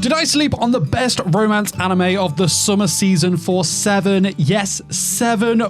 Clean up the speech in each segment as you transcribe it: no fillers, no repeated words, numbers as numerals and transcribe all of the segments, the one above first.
Did I sleep on the best romance anime of the summer season for 7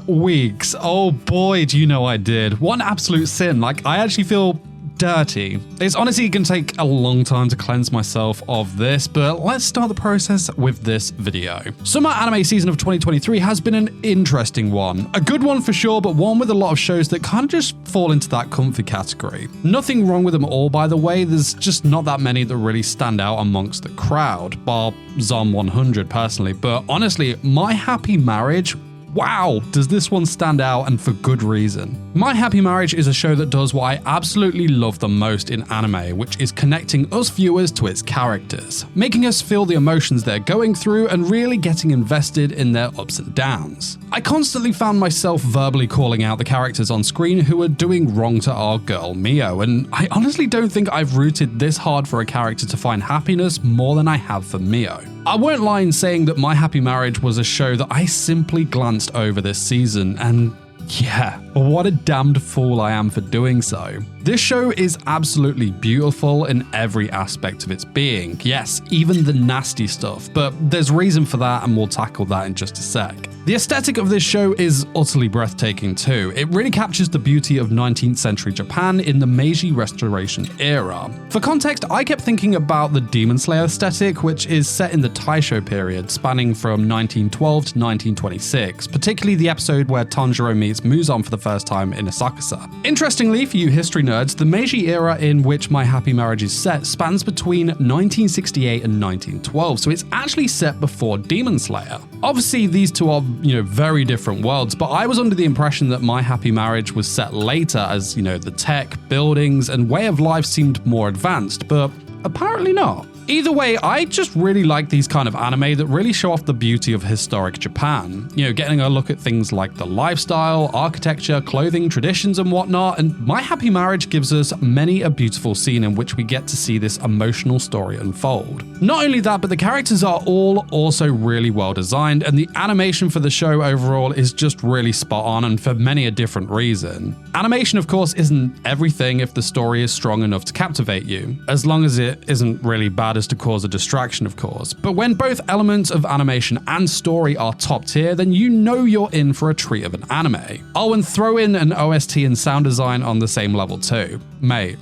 weeks? Oh boy, do you know I did. What an absolute sin. Like, I actually feel dirty. It's honestly going to take a long time to cleanse myself of this, but let's start the process with this video. Summer anime season of 2023 has been an interesting one. A good one for sure, but one with a lot of shows that kind of just fall into that comfy category. Nothing wrong with them all, by the way. There's just not that many that really stand out amongst the crowd, bar Zom 100 personally, but honestly, My Happy Marriage, wow, does this one stand out, and for good reason. My Happy Marriage is a show that does what I absolutely love the most in anime, which is connecting us viewers to its characters, making us feel the emotions they're going through and really getting invested in their ups and downs. I constantly found myself verbally calling out the characters on screen who are doing wrong to our girl Mio, and I honestly don't think I've rooted this hard for a character to find happiness more than I have for Mio. I won't lie in saying that My Happy Marriage was a show that I simply glanced over this season, and yeah, what a damned fool I am for doing so. This show is absolutely beautiful in every aspect of its being. Yes, even the nasty stuff, but there's reason for that and we'll tackle that in just a sec. The aesthetic of this show is utterly breathtaking too. It really captures the beauty of 19th century Japan in the Meiji Restoration era. For context, I kept thinking about the Demon Slayer aesthetic, which is set in the Taisho period, spanning from 1912 to 1926, particularly the episode where Tanjiro meets Muzan for the first time in Asakusa. Interestingly, for you history nerds, the Meiji era in which My Happy Marriage is set spans between 1968 and 1912, so it's actually set before Demon Slayer. Obviously, these two are, very different worlds, but I was under the impression that My Happy Marriage was set later as, the tech, buildings, and way of life seemed more advanced, but apparently not. Either way, I just really like these kind of anime that really show off the beauty of historic Japan. Getting a look at things like the lifestyle, architecture, clothing, traditions, and whatnot, and My Happy Marriage gives us many a beautiful scene in which we get to see this emotional story unfold. Not only that, but the characters are all also really well designed, and the animation for the show overall is just really spot on, and for many a different reason. Animation, of course, isn't everything if the story is strong enough to captivate you, as long as it isn't really bad as to cause a distraction, of course. But when both elements of animation and story are top tier, then you're in for a treat of an anime. Oh, and throw in an OST and sound design on the same level too. Mate,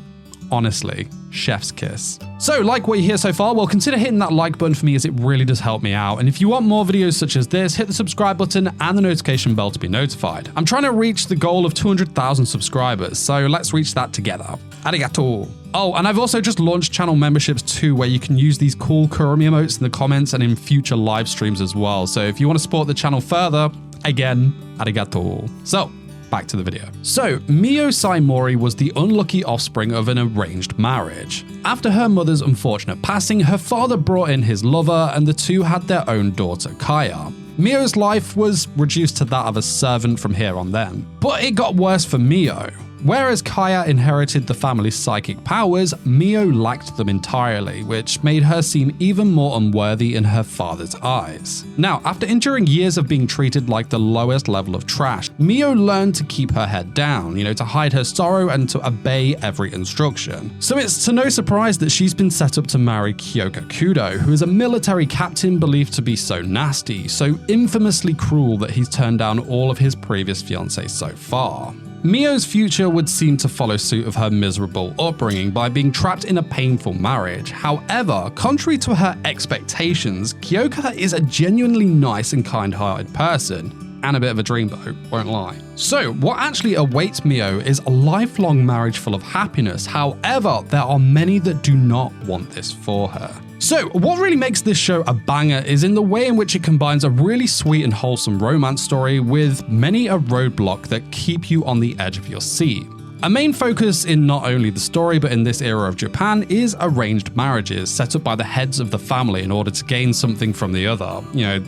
honestly, chef's kiss. So, like what you hear so far, well, consider hitting that like button for me as it really does help me out. And if you want more videos such as this, hit the subscribe button and the notification bell to be notified. I'm trying to reach the goal of 200,000 subscribers, so let's reach that together. Arigato. Oh, and I've also just launched channel memberships too, where you can use these cool Karrarin emotes in the comments and in future live streams as well. So if you want to support the channel further, again, arigato. So, back to the video. So, Mio Saimori was the unlucky offspring of an arranged marriage. After her mother's unfortunate passing, her father brought in his lover and the two had their own daughter, Kaya. Mio's life was reduced to that of a servant from here on then. But it got worse for Mio. Whereas Kaya inherited the family's psychic powers, Mio lacked them entirely, which made her seem even more unworthy in her father's eyes. Now, after enduring years of being treated like the lowest level of trash, Mio learned to keep her head down, to hide her sorrow and to obey every instruction. So it's to no surprise that she's been set up to marry Kyoka Kudo, who is a military captain believed to be so nasty, so infamously cruel that he's turned down all of his previous fiancés so far. Mio's future would seem to follow suit of her miserable upbringing by being trapped in a painful marriage. However, contrary to her expectations, Kyoka is a genuinely nice and kind-hearted person, and a bit of a dreamboat, won't lie. So, what actually awaits Mio is a lifelong marriage full of happiness. However, there are many that do not want this for her. So, what really makes this show a banger is in the way in which it combines a really sweet and wholesome romance story with many a roadblock that keep you on the edge of your seat. A main focus in not only the story but in this era of Japan is arranged marriages set up by the heads of the family in order to gain something from the other.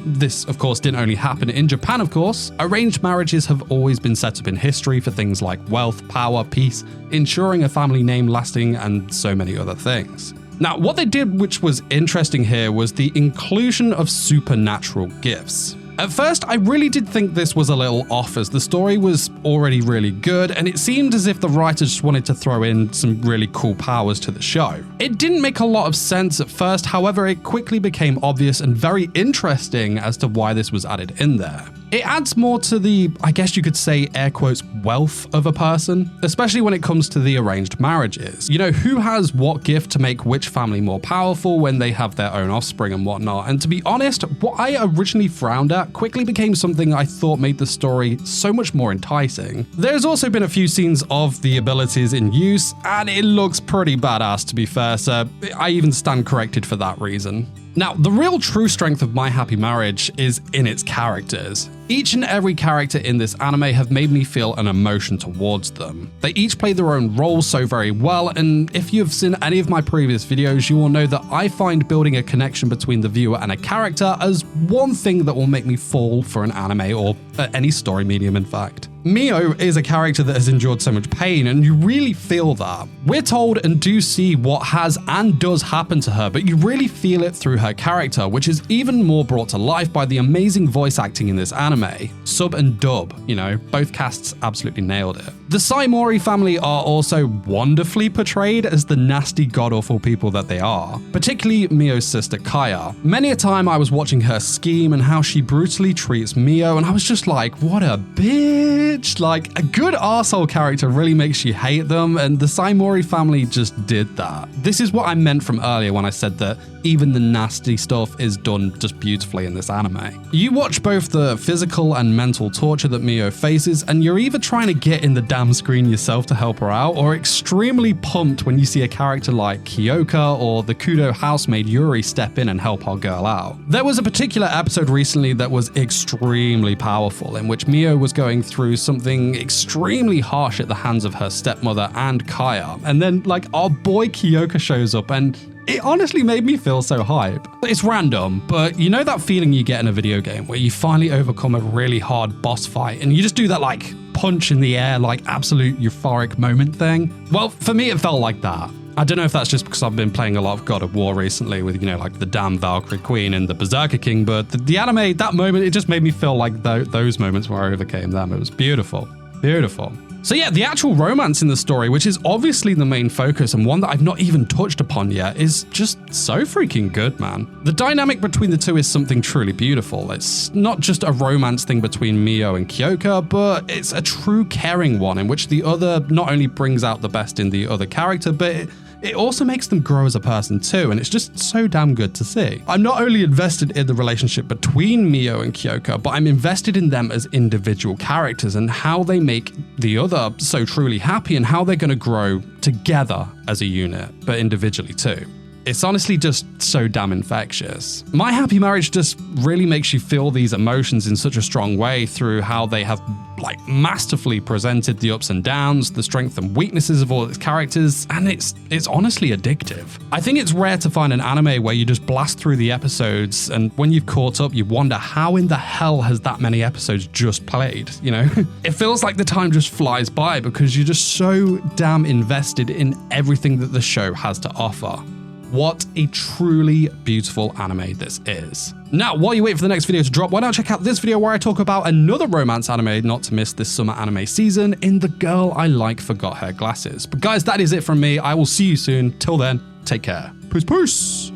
This of course didn't only happen in Japan, of course. Arranged marriages have always been set up in history for things like wealth, power, peace, ensuring a family name lasting, and so many other things. Now, what they did which was interesting here was the inclusion of supernatural gifts. At first, I really did think this was a little off as the story was already really good and it seemed as if the writers just wanted to throw in some really cool powers to the show. It didn't make a lot of sense at first, however, it quickly became obvious and very interesting as to why this was added in there. It adds more to the, I guess you could say, air quotes, wealth of a person, especially when it comes to the arranged marriages. You know, who has what gift to make which family more powerful when they have their own offspring and whatnot. And to be honest, what I originally frowned at quickly became something I thought made the story so much more enticing. There's also been a few scenes of the abilities in use, and it looks pretty badass to be fair, so I even stand corrected for that reason. Now, the real true strength of My Happy Marriage is in its characters. Each and every character in this anime have made me feel an emotion towards them. They each play their own roles so very well, and if you've seen any of my previous videos, you will know that I find building a connection between the viewer and a character as one thing that will make me fall for an anime or any story medium, in fact. Mio is a character that has endured so much pain, and you really feel that. We're told and do see what has and does happen to her, but you really feel it through her character, which is even more brought to life by the amazing voice acting in this anime. Sub and dub, you know, both casts absolutely nailed it. The Saimori family are also wonderfully portrayed as the nasty, god-awful people that they are, particularly Mio's sister Kaya. Many a time I was watching her scheme and how she brutally treats Mio, and I was just like, what a bitch. Like, a good arsehole character really makes you hate them, and the Saimori family just did that. This is what I meant from earlier when I said that even the nasty stuff is done just beautifully in this anime. You watch both the physical and mental torture that Mio faces, and you're either trying to get in the damn screen yourself to help her out, or extremely pumped when you see a character like Kyoka or the Kudo housemaid Yuri step in and help our girl out. There was a particular episode recently that was extremely powerful, in which Mio was going through something extremely harsh at the hands of her stepmother and Kaya, and then like our boy Kyoka shows up, and it honestly made me feel so hype. It's random, but you know that feeling you get in a video game where you finally overcome a really hard boss fight and you just do that like punch in the air, like absolute euphoric moment thing? Well, for me, it felt like that. I don't know if that's just because I've been playing a lot of God of War recently with, you know, like the damn Valkyrie Queen and the Berserker King, but the anime, that moment, it just made me feel like those moments where I overcame them. It was beautiful. Beautiful. So yeah, the actual romance in the story, which is obviously the main focus and one that I've not even touched upon yet, is just so freaking good, man. The dynamic between the two is something truly beautiful. It's not just a romance thing between Mio and Kyoka, but it's a true caring one in which the other not only brings out the best in the other character, but it also makes them grow as a person too, and it's just so damn good to see. I'm not only invested in the relationship between Mio and Kyoka, but I'm invested in them as individual characters and how they make the other so truly happy and how they're going to grow together as a unit, but individually too. It's honestly just so damn infectious. My Happy Marriage just really makes you feel these emotions in such a strong way through how they have like masterfully presented the ups and downs, the strengths and weaknesses of all its characters, and it's honestly addictive. I think it's rare to find an anime where you just blast through the episodes and when you've caught up, you wonder how in the hell has that many episodes just played, you know? It feels like the time just flies by because you're just so damn invested in everything that the show has to offer. What a truly beautiful anime this is. Now, while you wait for the next video to drop, why not check out this video where I talk about another romance anime not to miss this summer anime season in The Girl I Like Forgot Her Glasses. But guys, that is it from me. I will see you soon. Till then, take care. Peace, peace.